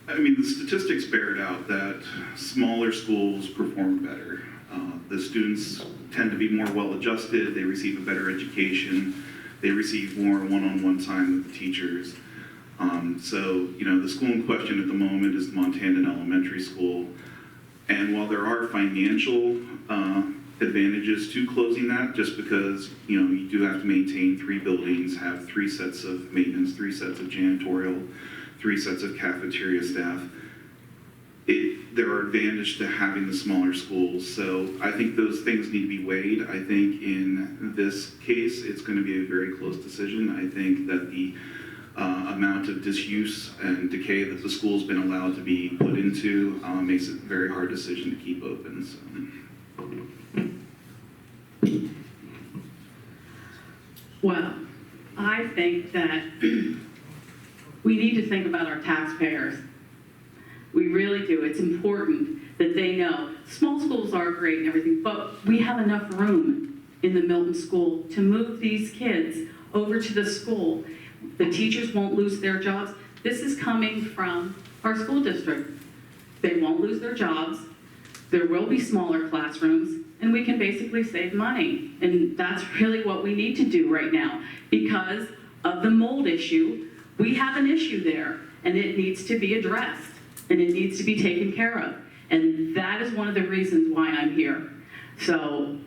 I mean, the statistics bear it out that smaller schools perform better. The students tend to be more well-adjusted, they receive a better education, they receive more one-on-one time with the teachers. So, the school in question at the moment is the Montanan Elementary School. And while there are financial advantages to closing that, just because, you do have to maintain 3 buildings, have 3 sets of maintenance, 3 sets of janitorial, 3 sets of cafeteria staff, there are advantages to having the smaller schools. So I think those things need to be weighed. I think in this case, it's going to be a very close decision. I think that the amount of disuse and decay that the school's been allowed to be put into makes it a very hard decision to keep open. So. Well, I think that we need to think about our taxpayers. We really do. It's important that they know small schools are great and everything, but we have enough room in the Milton school to move these kids over to the school. The teachers won't lose their jobs. This is coming from our school district. They won't lose their jobs. There will be smaller classrooms, and we can basically save money. And that's really what we need to do right now. Because of the mold issue, we have an issue there, and it needs to be addressed, and it needs to be taken care of. And that is one of the reasons why I'm here. So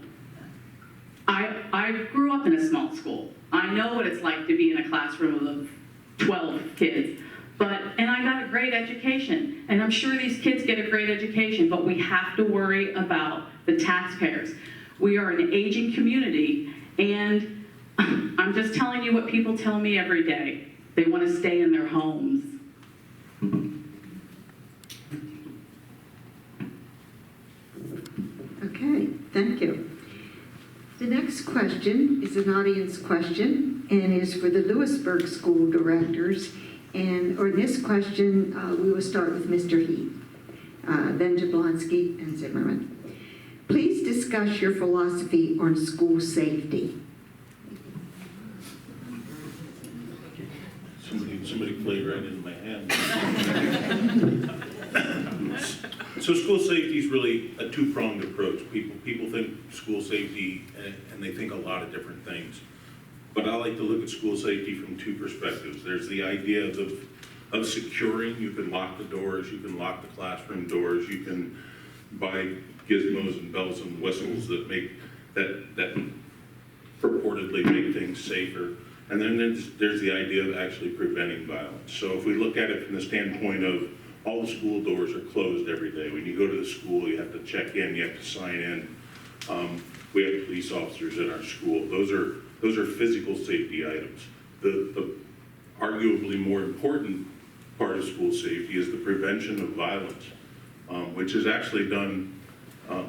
I grew up in a small school. I know what it's like to be in a classroom of 12 kids. And I got a great education, and I'm sure these kids get a great education, but we have to worry about the taxpayers. We are an aging community, and I'm just telling you what people tell me every day. They want to stay in their homes. Okay, thank you. The next question is an audience question and is for the Lewisburg school directors. And in this question, we will start with Mr. Heath, then Jablonski and Zimmerman. Please discuss your philosophy on school safety. Somebody played right into my hand. So school safety is really a two-pronged approach. People think school safety, and they think a lot of different things. But I like to look at school safety from 2 perspectives. There's the idea of securing. You can lock the doors, you can lock the classroom doors, you can buy gizmos and bells and whistles that purportedly make things safer. And then there's the idea of actually preventing violence. So if we look at it from the standpoint of all the school doors are closed every day. When you go to the school, you have to check in, you have to sign in. We have police officers in our school. Those are physical safety items. The arguably more important part of school safety is the prevention of violence, which is actually done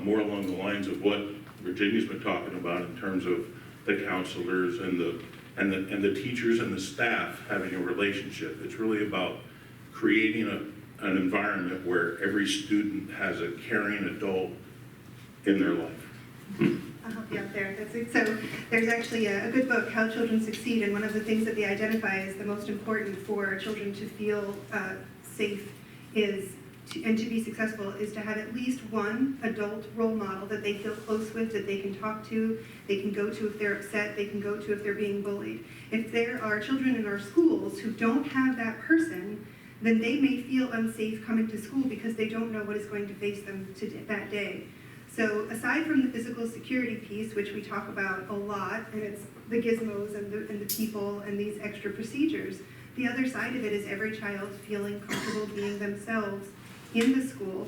more along the lines of what Virginia's been talking about in terms of the counselors and the teachers and the staff having a relationship. It's really about creating an environment where every student has a caring adult in their life. I'll help you out there. That's it. So there's actually a good book, How Children Succeed, and one of the things that they identify as the most important for children to feel safe and to be successful is to have at least one adult role model that they feel close with, that they can talk to, they can go to if they're upset, they can go to if they're being bullied. If there are children in our schools who don't have that person, then they may feel unsafe coming to school because they don't know what is going to face them that day. So aside from the physical security piece, which we talk about a lot, and it's the gizmos and the people and these extra procedures, the other side of it is every child feeling comfortable being themselves in the school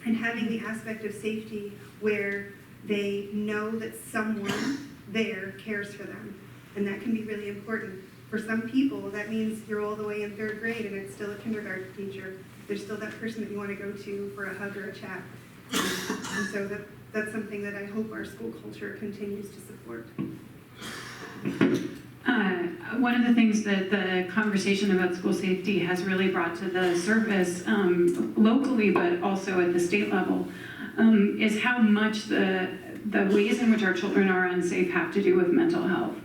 and having the aspect of safety where they know that someone there cares for them. And that can be really important. For some people, that means you're all the way in 3rd grade and it's still a kindergarten teacher. There's still that person that you want to go to for a hug or a chat. And so that's something that I hope our school culture continues to support. One of the things that the conversation about school safety has really brought to the surface locally, but also at the state level, is how much the ways in which our children are unsafe have to do with mental health,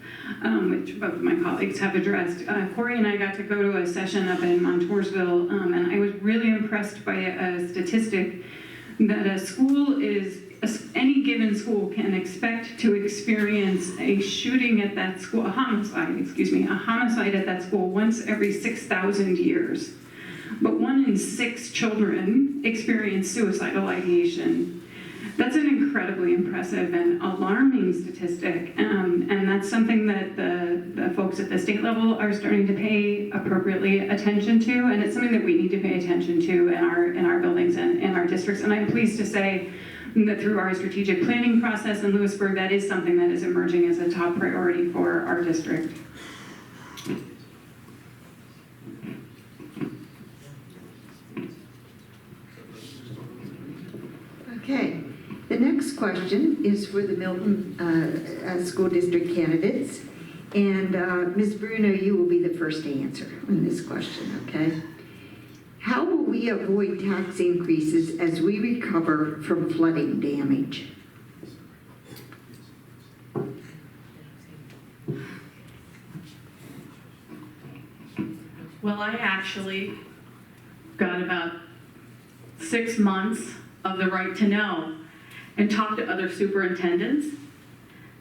which both of my colleagues have addressed. Corey and I got to go to a session up in Montoursville, and I was impressed by a statistic that any given school can expect to experience a shooting at that school, a homicide at that school once every 6,000 years. But 1 in 6 children experience suicidal ideation. That's an incredibly impressive and alarming statistic, and that's something that the folks at the state level are starting to pay appropriately attention to, and it's something that we need to pay attention to in our buildings and in our districts. And I'm pleased to say that through our strategic planning process in Lewisburg, that is something that is emerging as a top priority for our district. Okay, the next question is for the Milton School District candidates. And Ms. Bruno, you will be the first to answer on this question, okay? How will we avoid tax increases as we recover from flooding damage? Well, I actually got about 6 months of the right to know and talked to other superintendents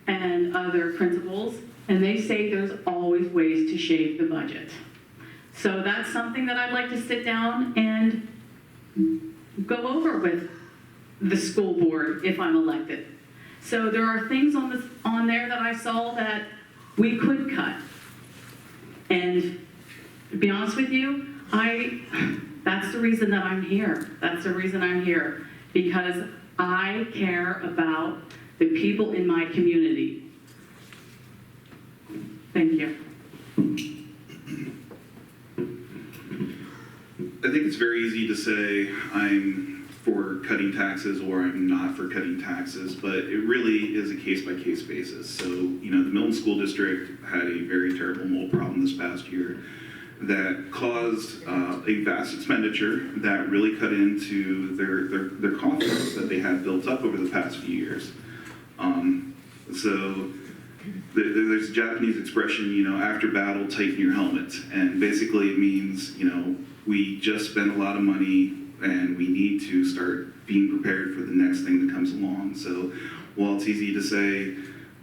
and other principals, and they say there's always ways to shave the budget. So that's something that I'd like to sit down and go over with the school board if I'm elected. So there are things on there that I saw that we could cut. And to be honest with you, that's the reason that I'm here. That's the reason I'm here, because I care about the people in my community. Thank you. I think it's very easy to say I'm for cutting taxes or I'm not for cutting taxes, but it really is a case-by-case basis. So, the Milton School District had a very terrible mold problem this past year that caused a vast expenditure that really cut into their coffers that they had built up over the past few years. So there's a Japanese expression, after battle, tighten your helmet. And basically it means, we just spent a lot of money and we need to start being prepared for the next thing that comes along. So while it's easy to say,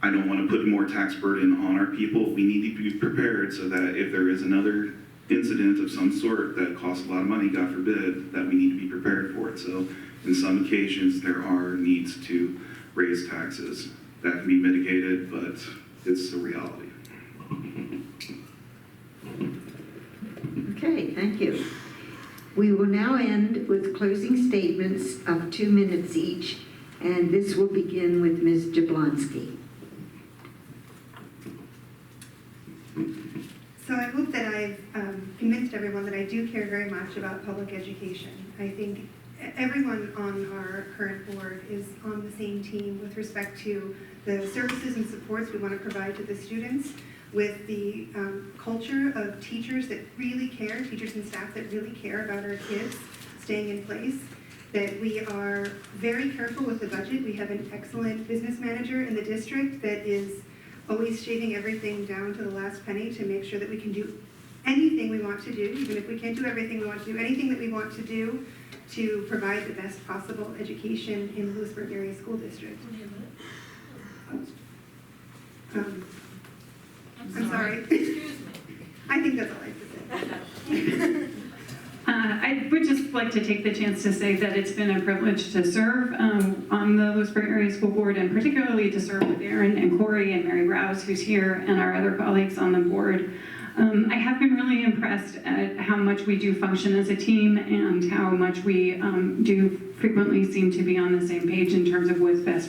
I don't want to put more tax burden on our people, we need to be prepared so that if there is another incident of some sort that costs a lot of money, God forbid, that we need to be prepared for it. So in some occasions, there are needs to raise taxes. That can be mitigated, but it's a reality. Okay, thank you. We will now end with closing statements of 2 minutes each, and this will begin with Ms. Jablonski. So I hope that I've convinced everyone that I do care very much about public education. I think everyone on our current board is on the same team with respect to the services and supports we want to provide to the students, with the culture of teachers that really care, teachers and staff that really care about our kids staying in place, that we are very careful with the budget. We have an excellent business manager in the district that is always shaving everything down to the last penny to make sure that we can do anything we want to do, even if we can't do everything we want to do, anything that we want to do to provide the best possible education in the Lewisburg Area School District. I'm sorry. Excuse me. I think that's all I have to say. I would just like to take the chance to say that it's been a privilege to serve on the Lewisburg Area School Board, and particularly to serve with Aaron and Corey and Mary Rouse, who's here, and our other colleagues on the board. I have been really impressed at how much we do function as a team and how much we do frequently seem to be on the same page in terms of what's best